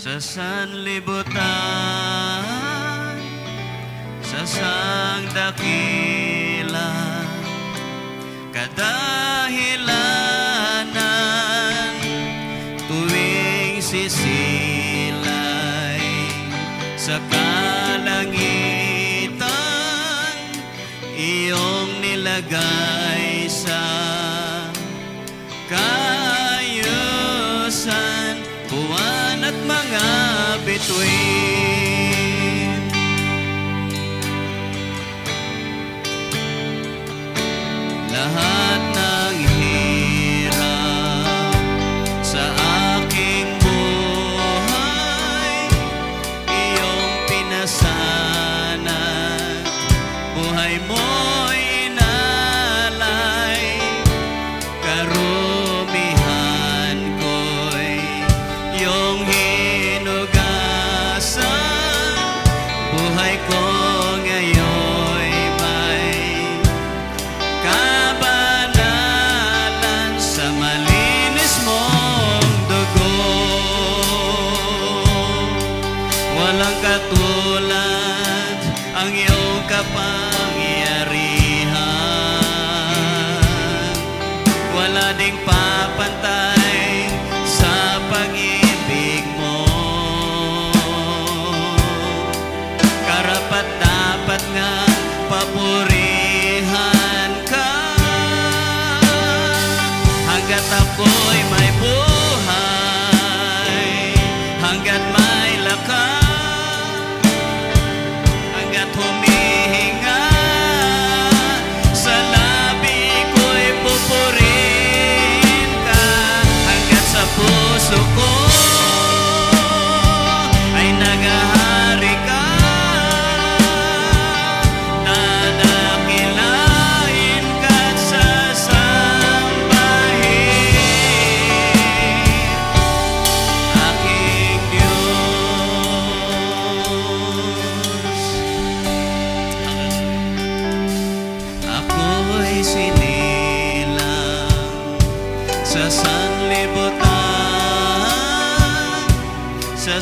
sa sanlibutan, sa sangdakila, kadahilanan, tuwing sisilay sa kalangitan, iyong nilagay sa kaayusan, buwan at mga bituin. Lahat ng hirap sa aking buhay, iyong pinasanat, buhay mo'y inalay, karumihan ko'y iyong hinugasan, buhay ko ngayon may kabanalan sa malinis mong dugo. Walang katulad ang iyong kapangyarihan, wala ding papantay sa pag-ibig mo. Karapat dapat nga papurihan ka, hanggat ako'y may buhay, hanggat may lakas, hanggat humihinga sa labi ko'y pupurihin ka, hanggat sa puso ko ay nagahari ka, dadakilain ka't sasambahin, aking Diyos. Ako'y sinilang sa sanlibutan, sa